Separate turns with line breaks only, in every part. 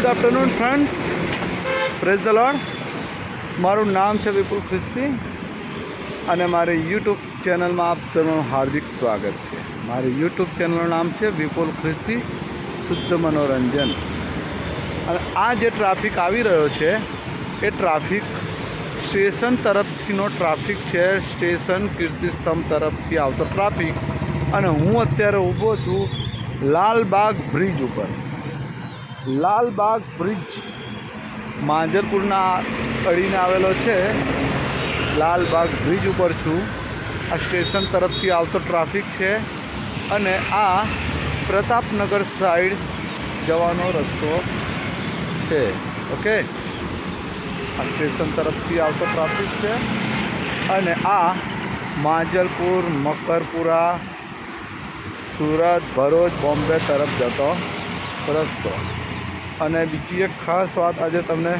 Afternoon friends, praise the Lord. मारू नाम है विपुल ख्रिस्ती અને મારી યુટ્યુબ ચેનલમાં આપ સૌનું હાર્દિક સ્વાગત છે। મારી યુટ્યુબ ચેનલનું નામ છે વિપુલ ખ્રિસ્તી શુદ્ધ મનોરંજન। અને આ જે ટ્રાફિક આવી રહ્યો છે એ ટ્રાફિક સ્ટેશન તરફથીનો ટ્રાફિક છે, સ્ટેશન કીર્તિસ્તંભ તરફથી આવતો ટ્રાફિક। અને હું અત્યારે ઊભો છું લાલબાગ બ્રિજ ઉપર। લાલબાગ બ્રિજ માંજરપુરના અડીને આવેલો છે। લાલબાગ બ્રિજ ઉપર છું। આ સ્ટેશન તરફથી આવતો ટ્રાફિક છે અને આ પ્રતાપનગર સાઈડ જવાનો રસ્તો છે। ઓકે, આ સ્ટેશન તરફથી આવતો ટ્રાફિક છે અને આ માંજલપુર, મકરપુરા, સુરત, ભરૂચ, બોમ્બે તરફ જતો રસ્તો। અને બીજી એક ખાસ વાત આજે તમને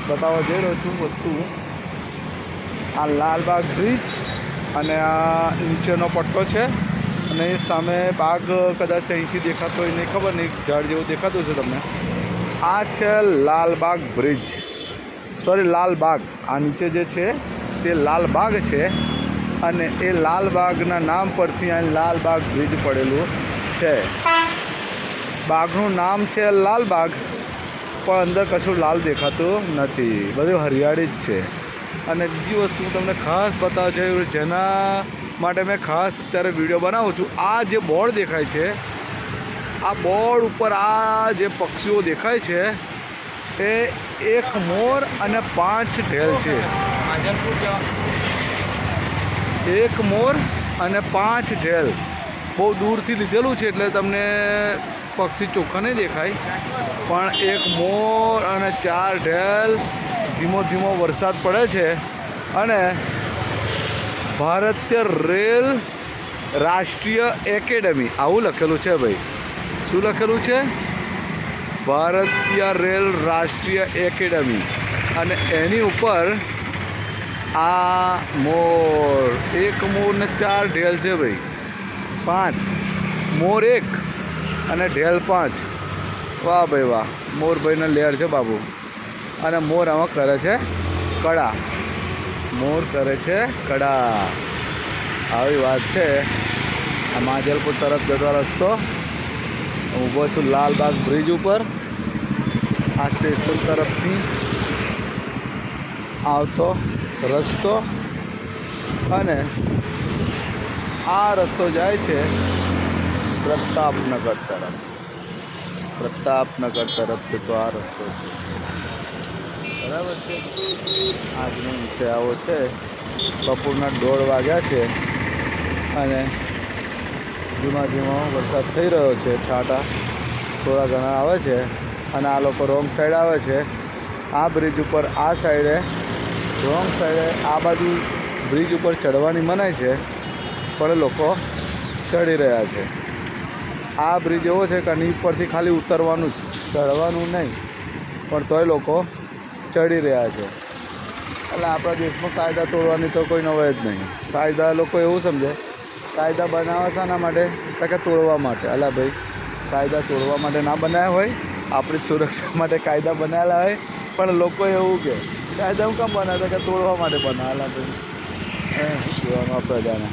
બતાવવા જઈ રહ્યો છું વસ્તુ, આ લાલબાગ બ્રિજ અને આ નીચેનો પટ્ટો છે અને એ સામે બાગ કદાચ અહીંથી દેખાતો હોય નહીં, ખબર નહીં, ઝાડ જેવું દેખાતું છે તમને। આ છે લાલબાગ બ્રિજ, સોરી લાલબાગ। આ નીચે જે છે તે લાલબાગ છે અને એ લાલબાગના નામ પરથી અહીં લાલબાગ બ્રિજ પડેલું છે। બાગનું નામ છે લાલબાગ, પણ અંદર કશું લાલ દેખાતું નથી, બધું હરિયાળી જ છે। અને બીજી વસ્તુ હું તમને ખાસ બતાવવા જઈ રહ્યો, જેના માટે મેં ખાસ અત્યારે વિડીયો બનાવું છું। આ જે બોર્ડ દેખાય છે, આ બોર્ડ ઉપર આ જે પક્ષીઓ દેખાય છે એ એક મોર અને 5 ઢેલ છે। એક મોર અને 5 ઢેલ, બહુ દૂરથી લીધેલું છે એટલે તમને પક્ષી ચોખ્ખા નહીં દેખાય, પણ એક મોર અને 4 ઢેલ। ધીમો ધીમો વરસાદ પડે છે અને ભારતીય રેલ રાષ્ટ્રીય એકેડમી આવું લખેલું છે ભાઈ। શું લખેલું છે? ભારતીય રેલ રાષ્ટ્રીય એકેડમી। અને એની ઉપર આ મોર, એક મોર ને 4 ઢેલ છે ભાઈ, 5 મોર 1 અને ઢેલ 5। વાહ ભાઈ વાહ, મોરભાઈને લેર છે બાબુ। અને મોર આમાં કરે છે કડા, મોર કરે છે કડા, આવી વાત છે। આ માંજલપુર તરફ જતો રસ્તો, ઊભો છું લાલબાગ બ્રિજ ઉપર। આ સ્ટેશન તરફથી આવતો રસ્તો અને આ રસ્તો જાય છે પ્રતાપનગર તરફ। પ્રતાપનગર તરફ જતો આ રસ્તો છે, બરાબર છે। આજનો વિષય આવો છે। બપોરના 1:30 વાગ્યા છે અને ધીમા ધીમો વરસાદ થઈ રહ્યો છે, છાંટા થોડા ઘણા આવે છે અને આ લોકો રોંગ સાઈડ આવે છે। આ બ્રિજ ઉપર આ સાઈડે રોંગ સાઈડે આ બાજુ બ્રિજ ઉપર ચડવાની મનાય છે, પણ લોકો ચડી રહ્યા છે। આ બ્રિજ એવો છે કે આની ઉપરથી ખાલી ઉતરવાનું જ, ચડવાનું નહીં, પણ તોય લોકો ચડી રહ્યા છે। એટલે આપણા દેશમાં કાયદા તોડવાની તો કોઈ નવાય જ નહીં। કાયદા લોકો એવું સમજે, કાયદા બનાવે શાના માટે? કે તોડવા માટે। અલા ભાઈ, કાયદા તોડવા માટે ના બનાવ્યા હોય, આપણી સુરક્ષા માટે કાયદા બનાવેલા હોય, પણ લોકો એવું કે કાયદા હું કામ બનાવતા કે તોડવા માટે બનાવેલા ભાઈ, કહેવાનું આ પ્રજાને।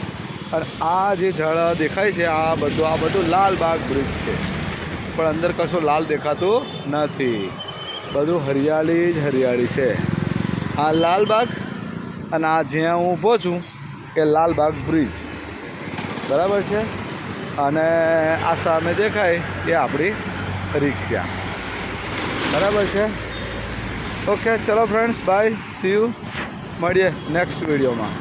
અને આ જે ઝાડ દેખાય છે આ બધું લાલબાગ બ્રિજ છે, પણ અંદર કશું લાલ દેખાતું નથી, બધું હરિયાળી જ હરિયાળી છે। આ લાલબાગ અને આ જ્યાં હું ઊભો છું એ લાલબાગ બ્રિજ, બરાબર છે। અને આ સામે દેખાય એ આપણી રિક્ષા, બરાબર છે। ઓકે, ચલો ફ્રેન્ડ્સ, બાય, સી યુ, મળીએ નેક્સ્ટ વિડીયોમાં।